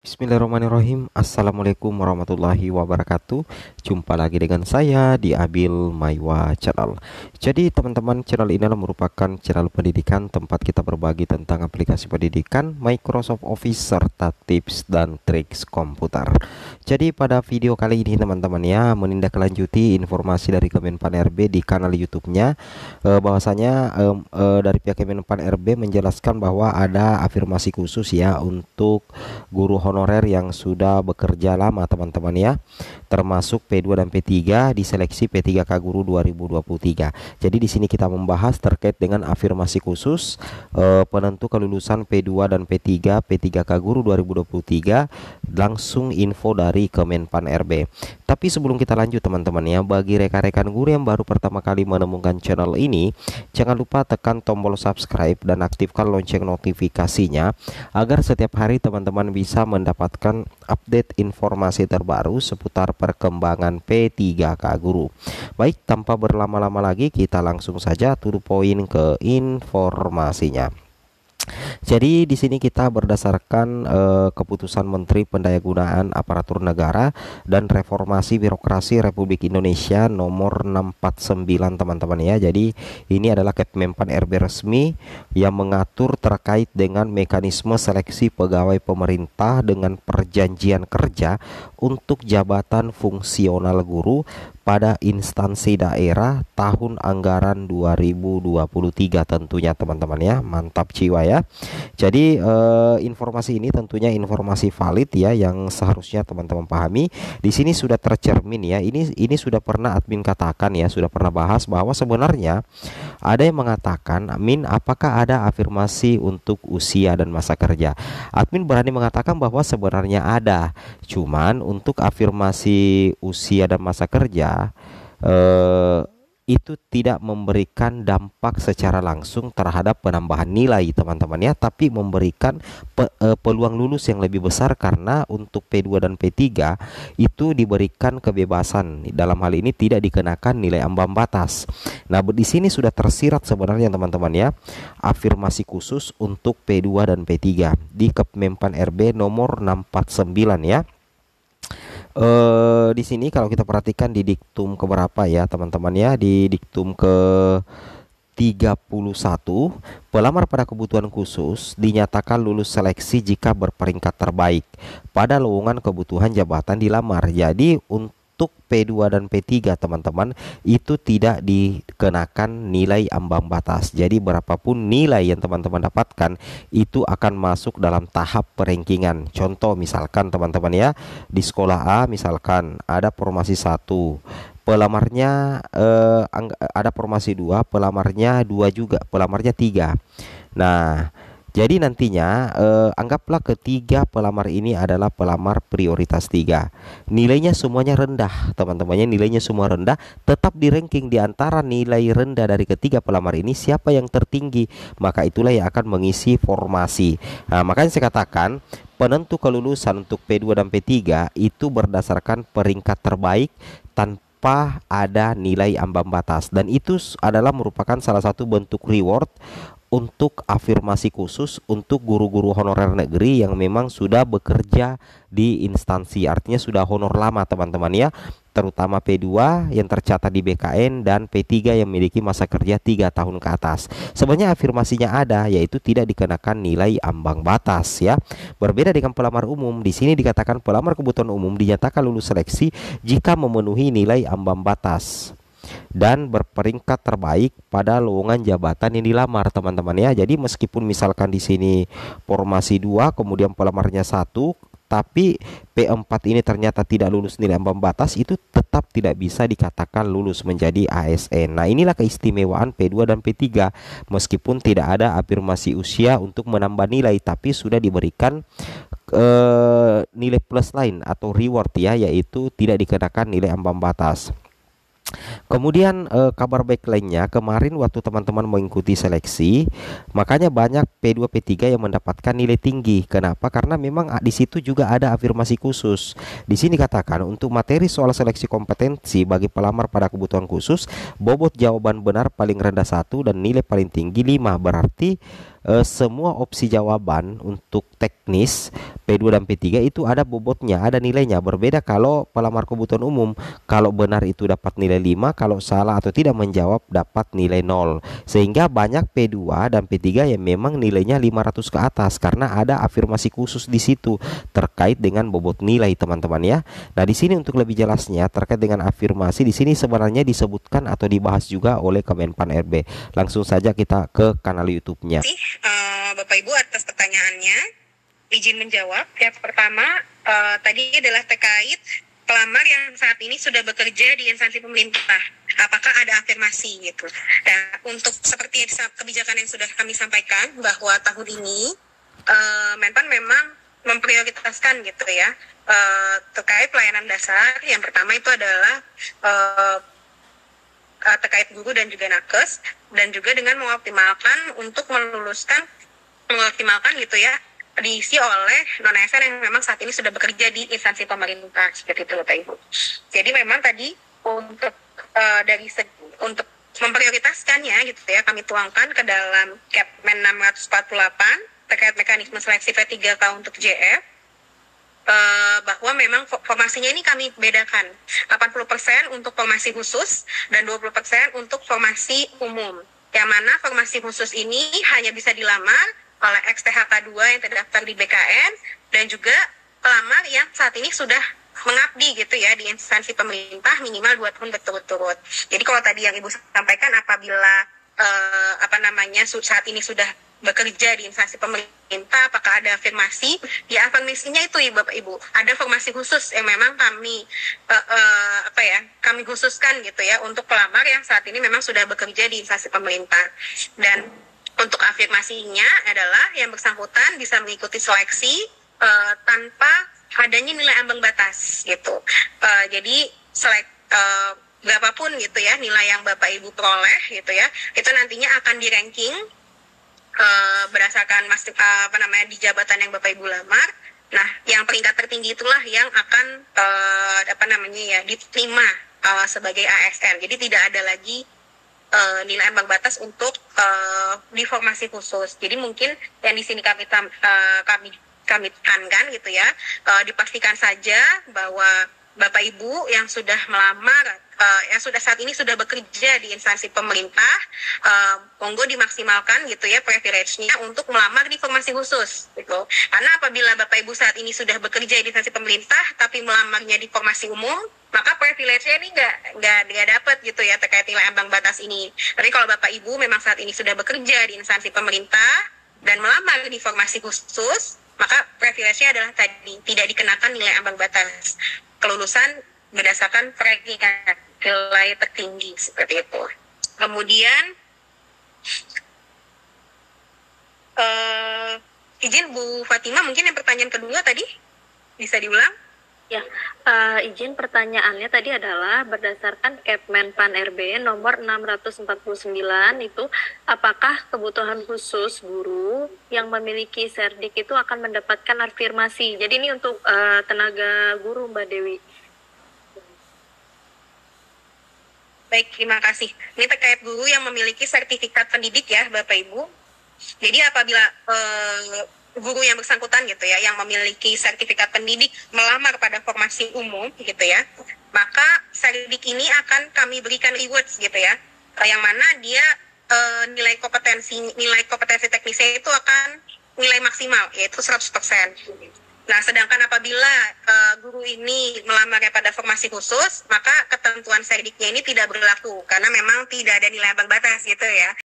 Bismillahirrahmanirrahim. Assalamualaikum warahmatullahi wabarakatuh. Jumpa lagi dengan saya di Abil Maiwa Channel. Jadi teman-teman, channel ini adalah merupakan channel pendidikan tempat kita berbagi tentang aplikasi pendidikan, Microsoft Office, serta tips dan triks komputer. Jadi pada video kali ini teman-teman ya, menindaklanjuti informasi dari Kemenpan RB di kanal YouTube-nya, bahwasanya dari pihak Kemenpan RB menjelaskan bahwa ada afirmasi khusus ya untuk guru honorer yang sudah bekerja lama teman-teman ya, termasuk P2 dan P3 di seleksi P3K Guru 2023. Jadi di sini kita membahas terkait dengan afirmasi khusus penentu kelulusan P2 dan P3 P3K Guru 2023, langsung info dari Kemenpan RB. Tapi sebelum kita lanjut teman-teman ya, bagi rekan-rekan guru yang baru pertama kali menemukan channel ini, jangan lupa tekan tombol subscribe dan aktifkan lonceng notifikasinya agar setiap hari teman-teman bisa mendapatkan update informasi terbaru seputar perkembangan P3K Guru. Baik, tanpa berlama-lama lagi kita langsung saja to the point ke informasinya. Jadi di sini kita berdasarkan keputusan Menteri Pendayagunaan Aparatur Negara dan Reformasi Birokrasi Republik Indonesia nomor 649 teman-teman ya. Jadi ini adalah Kemenpan RB resmi yang mengatur terkait dengan mekanisme seleksi pegawai pemerintah dengan perjanjian kerja untuk jabatan fungsional guru pada instansi daerah tahun anggaran 2023 tentunya teman-teman ya. Mantap jiwa ya. Jadi informasi ini tentunya informasi valid ya, yang seharusnya teman-teman pahami. Di sini sudah tercermin ya. Ini sudah pernah admin katakan ya, sudah pernah bahas bahwa sebenarnya ada yang mengatakan, "Min, apakah ada afirmasi untuk usia dan masa kerja?" Admin berani mengatakan bahwa sebenarnya ada. Cuman untuk afirmasi usia dan masa kerja itu tidak memberikan dampak secara langsung terhadap penambahan nilai teman-teman ya, tapi memberikan peluang lulus yang lebih besar karena untuk P2 dan P3 itu diberikan kebebasan. Dalam hal ini tidak dikenakan nilai ambang batas. Nah, di sini sudah tersirat sebenarnya teman-teman ya, afirmasi khusus untuk P2 dan P3 di Kemenpan RB nomor 649 ya. Di sini kalau kita perhatikan di diktum keberapa ya teman-teman ya, di diktum ke 31, pelamar pada kebutuhan khusus dinyatakan lulus seleksi jika berperingkat terbaik pada lowongan kebutuhan jabatan dilamar. Jadi untuk P2 dan P3 teman-teman itu tidak dikenakan nilai ambang batas. Jadi berapapun nilai yang teman-teman dapatkan itu akan masuk dalam tahap perankingan. Contoh misalkan teman-teman ya, di sekolah A misalkan ada formasi 1, pelamarnya ada formasi 2, pelamarnya 2 juga, pelamarnya 3. Nah, jadi nantinya anggaplah ketiga pelamar ini adalah pelamar prioritas 3. Nilainya semuanya rendah, teman-temannya nilainya semua rendah, tetap di ranking di antara nilai rendah dari ketiga pelamar ini siapa yang tertinggi, maka itulah yang akan mengisi formasi. Nah, makanya saya katakan penentu kelulusan untuk P2 dan P3 itu berdasarkan peringkat terbaik tanpa ada nilai ambang batas, dan itu adalah merupakan salah satu bentuk reward untuk afirmasi khusus untuk guru-guru honorer negeri yang memang sudah bekerja di instansi, artinya sudah honor lama teman-teman ya, terutama P2 yang tercatat di BKN dan P3 yang memiliki masa kerja 3 tahun ke atas. Sebenarnya afirmasinya ada, yaitu tidak dikenakan nilai ambang batas ya. Berbeda dengan pelamar umum, di sini dikatakan pelamar kebutuhan umum dinyatakan lulus seleksi jika memenuhi nilai ambang batas dan berperingkat terbaik pada lowongan jabatan yang dilamar teman-teman ya. Jadi meskipun misalkan di sini formasi 2 kemudian pelamarnya 1, tapi P4 ini ternyata tidak lulus nilai ambang batas, itu tetap tidak bisa dikatakan lulus menjadi ASN. Nah, inilah keistimewaan P2 dan P3. Meskipun tidak ada afirmasi usia untuk menambah nilai, tapi sudah diberikan nilai plus lain atau reward ya, yaitu tidak dikenakan nilai ambang batas. Kemudian kabar baik lainnya, kemarin waktu teman-teman mengikuti seleksi, makanya banyak P2 P3 yang mendapatkan nilai tinggi. Kenapa? Karena memang di situ juga ada afirmasi khusus. Di sini katakan untuk materi soal seleksi kompetensi bagi pelamar pada kebutuhan khusus, bobot jawaban benar paling rendah 1 dan nilai paling tinggi 5. Berarti semua opsi jawaban untuk teknis P2 dan P3 itu ada bobotnya, ada nilainya. Berbeda kalau pelamar kebutuhan umum. Kalau benar itu dapat nilai 5, kalau salah atau tidak menjawab dapat nilai 0. Sehingga banyak P2 dan P3 yang memang nilainya 500 ke atas karena ada afirmasi khusus di situ terkait dengan bobot nilai, teman-teman ya. Nah, di sini untuk lebih jelasnya terkait dengan afirmasi di sini sebenarnya disebutkan atau dibahas juga oleh Kemenpan RB. Langsung saja kita ke kanal YouTube-nya. Bapak Ibu atas pertanyaannya, izin menjawab. Yang pertama tadi adalah terkait pelamar yang saat ini sudah bekerja di instansi pemerintah. Apakah ada afirmasi gitu? Dan untuk seperti kebijakan yang sudah kami sampaikan bahwa tahun ini Menpan memang memprioritaskan gitu ya terkait pelayanan dasar. Yang pertama itu adalah terkait guru dan juga nakes, dan juga dengan mengoptimalkan untuk mengoptimalkan gitu ya diisi oleh non-ASN yang memang saat ini sudah bekerja di instansi pemerintah seperti itu Bapak Ibu. Jadi memang tadi untuk untuk memprioritaskannya gitu ya kami tuangkan ke dalam Kepmen 648 terkait mekanisme seleksi P3K untuk JF, bahwa memang formasinya ini kami bedakan 80% untuk formasi khusus dan 20% untuk formasi umum, yang mana formasi khusus ini hanya bisa dilamar oleh ex-THK 2 yang terdaftar di BKN dan juga pelamar yang saat ini sudah mengabdi gitu ya di instansi pemerintah minimal 2 tahun berturut-turut. Jadi kalau tadi yang Ibu sampaikan apabila saat ini sudah bekerja di instansi pemerintah, apakah ada afirmasi? Ya, afirmasinya itu ya Bapak Ibu. Ada formasi khusus yang memang kami khususkan gitu ya untuk pelamar yang saat ini memang sudah bekerja di instansi pemerintah. Dan untuk afirmasinya adalah yang bersangkutan bisa mengikuti seleksi tanpa adanya nilai ambang batas gitu. Jadi berapapun gitu ya nilai yang Bapak Ibu peroleh gitu ya, itu nantinya akan di ranking berdasarkan di jabatan yang Bapak Ibu lamar. Nah, yang peringkat tertinggi itulah yang akan diterima sebagai ASN. Jadi tidak ada lagi nilai ambang batas untuk di formasi khusus. Jadi mungkin yang di sini kami tekankan gitu ya, dipastikan saja bahwa Bapak Ibu yang sudah melamar, yang sudah saat ini sudah bekerja di instansi pemerintah, monggo dimaksimalkan gitu ya privilege-nya untuk melamar di formasi khusus gitu. Karena apabila Bapak Ibu saat ini sudah bekerja di instansi pemerintah tapi melamarnya di formasi umum, maka privilege-nya ini nggak dapat gitu ya terkait nilai ambang batas ini. Tapi kalau Bapak Ibu memang saat ini sudah bekerja di instansi pemerintah dan melamar di formasi khusus, maka privilege-nya adalah tadi tidak dikenakan nilai ambang batas kelulusan berdasarkan peringkat nilai tertinggi seperti itu. Kemudian izin Bu Fatima, mungkin yang pertanyaan kedua tadi bisa diulang? Ya, izin pertanyaannya tadi adalah berdasarkan Kepmen Pan RB nomor 649 itu, apakah kebutuhan khusus guru yang memiliki serdik itu akan mendapatkan afirmasi? Jadi ini untuk tenaga guru Mbak Dewi. Baik, terima kasih. Ini terkait guru yang memiliki sertifikat pendidik ya Bapak Ibu. Jadi apabila guru yang bersangkutan gitu ya yang memiliki sertifikat pendidik melamar pada formasi umum gitu ya, maka sertifikat ini akan kami berikan rewards gitu ya, yang mana dia nilai kompetensi teknisnya itu akan nilai maksimal yaitu 100%. Nah, sedangkan apabila guru ini melamarnya pada formasi khusus, maka ketentuan serdiknya ini tidak berlaku karena memang tidak ada nilai ambang batas gitu ya.